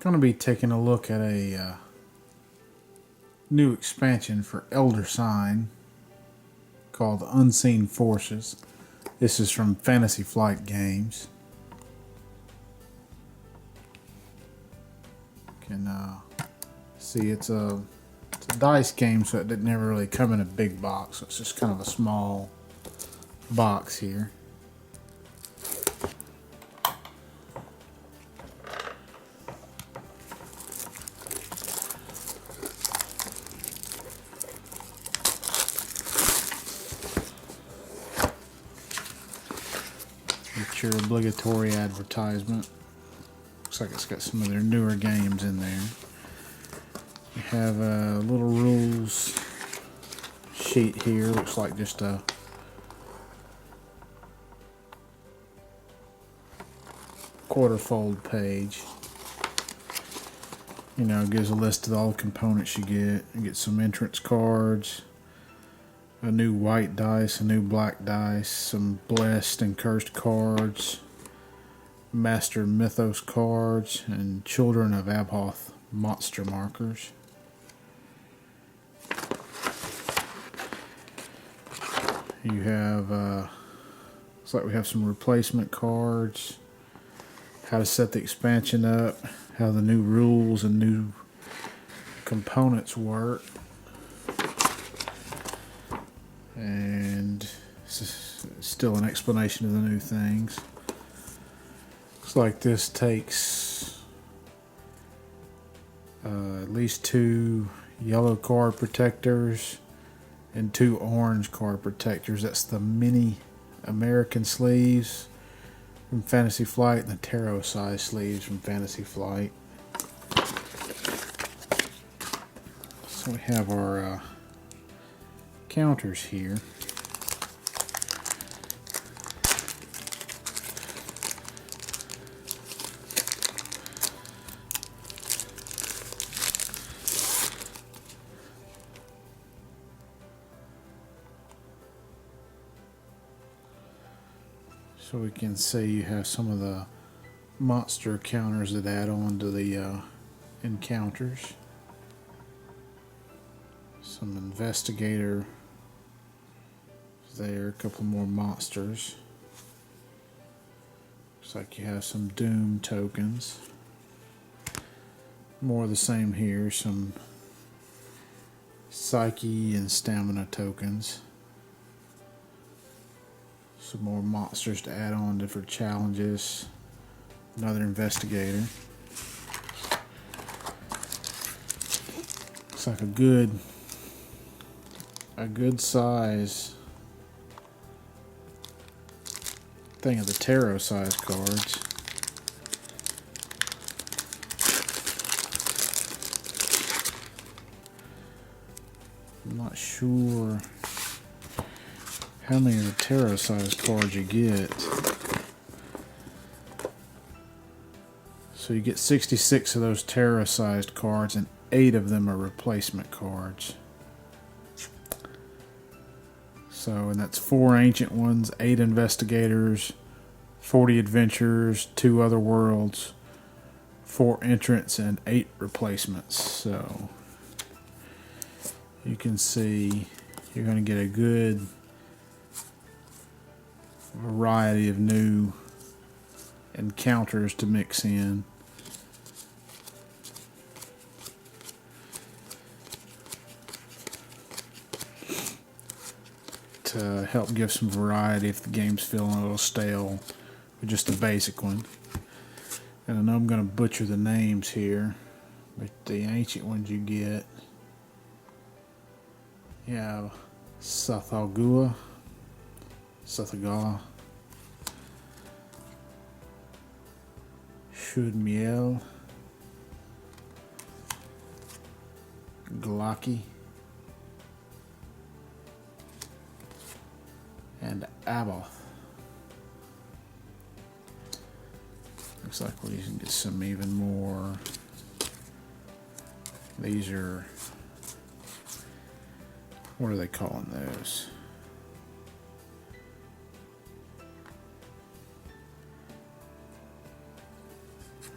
Going to be taking a look at a new expansion for Elder Sign called Unseen Forces. This is from Fantasy Flight Games. You can see it's a dice game, so it didn't never really come in a big box. So it's just kind of a small box here. It's your obligatory advertisement. Looks like it's got some of their newer games in there. You have a little rules sheet here. Looks like just a quarter-fold page. You know, it gives a list of all the components you get. You get some entrance cards, a new white dice, a new black dice, some blessed and cursed cards, Master Mythos cards, and Children of Abhoth monster markers. You have, looks like we have some replacement cards, how to set the expansion up, how the new rules and new components work. And still an explanation of the new things. Looks like this takes at least 2 yellow card protectors and 2 orange card protectors. That's the mini American sleeves from Fantasy Flight and the tarot size sleeves from Fantasy Flight. So we have our counters here. So we can see you have some of the monster counters that add on to the encounters. Some investigator there, a couple more monsters. Looks like you have some doom tokens. More of the same here, some psyche and stamina tokens. Some more monsters to add on different challenges. Another investigator. Looks like a good size thing of the tarot size cards. I'm not sure how many of the tarot size cards you get. So you get 66 of those tarot sized cards, and 8 of them are replacement cards. So, and that's 4 ancient ones, 8 investigators, 40 adventures, 2 other worlds, 4 entrants, and 8 replacements. So you can see you're going to get a good variety of new encounters to mix in. To help give some variety if the game's feeling a little stale with just the basic one. And I know I'm going to butcher the names here, but the ancient ones you get, you have Sathagua, Shudmiel, Glaki, and Aboth. Looks like we can get some even more. These are, what are they calling those?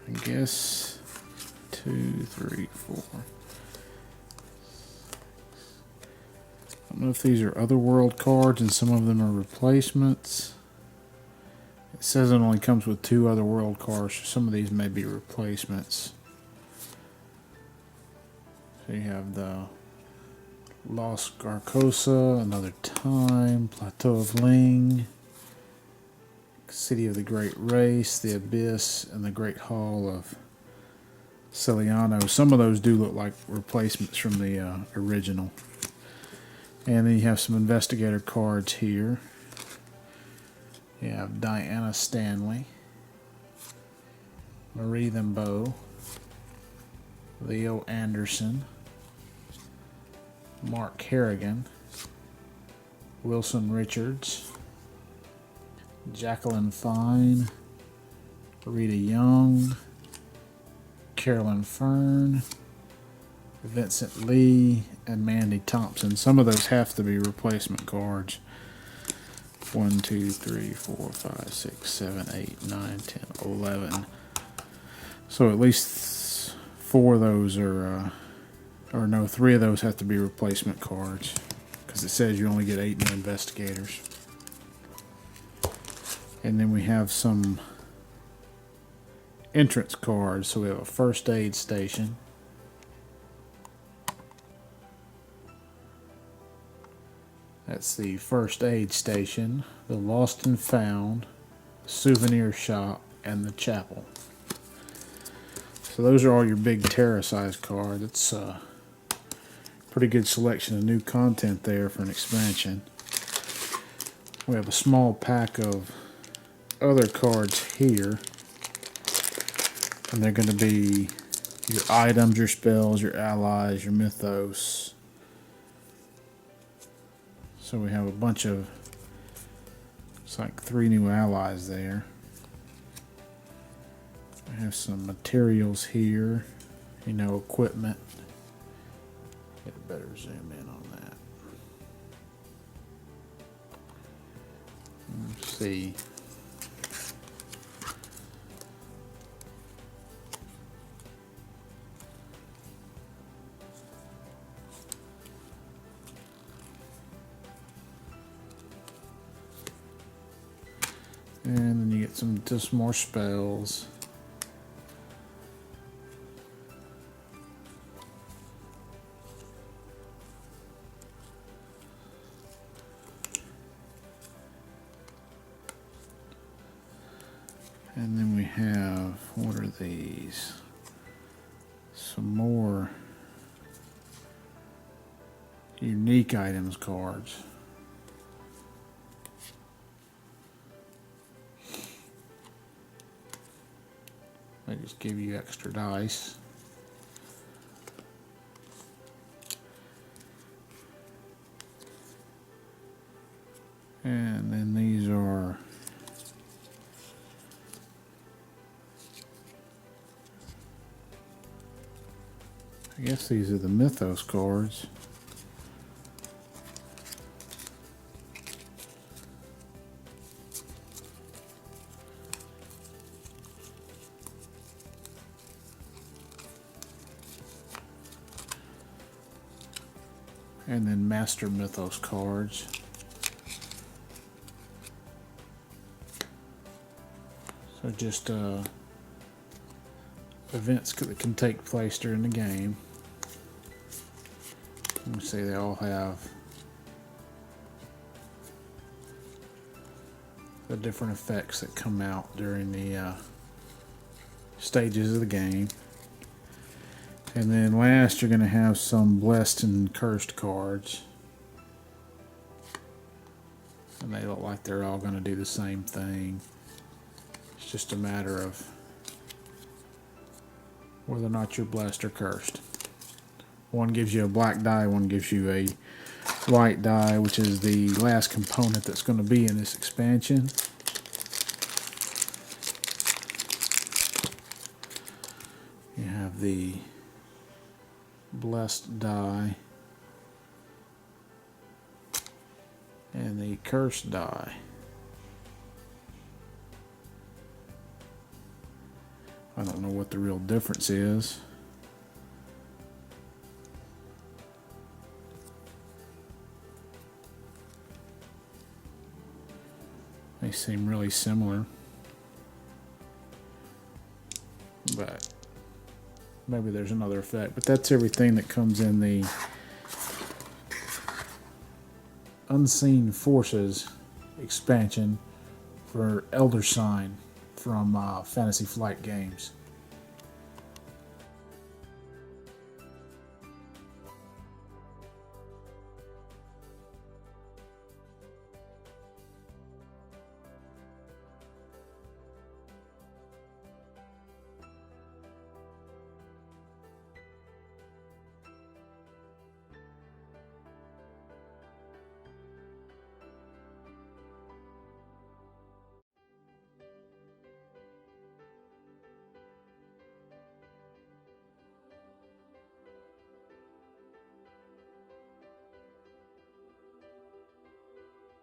I guess 2, 3, 4. I don't know if these are Otherworld cards and some of them are replacements. It says it only comes with 2 Otherworld cards, so some of these may be replacements. So you have the Lost Garcosa, Another Time, Plateau of Ling, City of the Great Race, The Abyss, and the Great Hall of Celiano. Some of those do look like replacements from the original. And then you have some investigator cards here. You have Diana Stanley, Marie Lembeau, Leo Anderson, Mark Harrigan, Wilson Richards, Jacqueline Fine, Rita Young, Carolyn Fern, Vincent Lee, and Mandy Thompson. Some of those have to be replacement cards. 1, 2, 3, 4, 5, 6, 7, 8, 9, 10, 11. So at least 4 of those are, or no, 3 of those have to be replacement cards, because it says you only get 8 new investigators. And then we have some entrance cards. So we have a first aid station, that's the first aid station, the Lost and Found, souvenir shop, and the chapel. So those are all your big Terra size cards. It's a pretty good selection of new content there for an expansion. We have a small pack of other cards here, and they're going to be your items, your spells, your allies, your mythos. So we have a bunch of, it's like 3 new allies there. I have some materials here, you know, equipment. Get a better zoom in on that. Let's see. And then you get just more spells. And then we have, what are these? Some more unique items cards. They just give you extra dice. And then these are I guess these are the mythos cards. And then Master Mythos cards. So just events that can take place during the game. Let me see, they all have the different effects that come out during the stages of the game. And then last, you're going to have some blessed and cursed cards. And they look like they're all going to do the same thing. It's just a matter of whether or not you're blessed or cursed. One gives you a black die, one gives you a white die, which is the last component that's going to be in this expansion. You have the blessed die and the cursed die. I don't know what the real difference is. seem really similar. But maybe there's another effect. But that's everything that comes in the Unseen Forces expansion for Elder Sign from Fantasy Flight Games.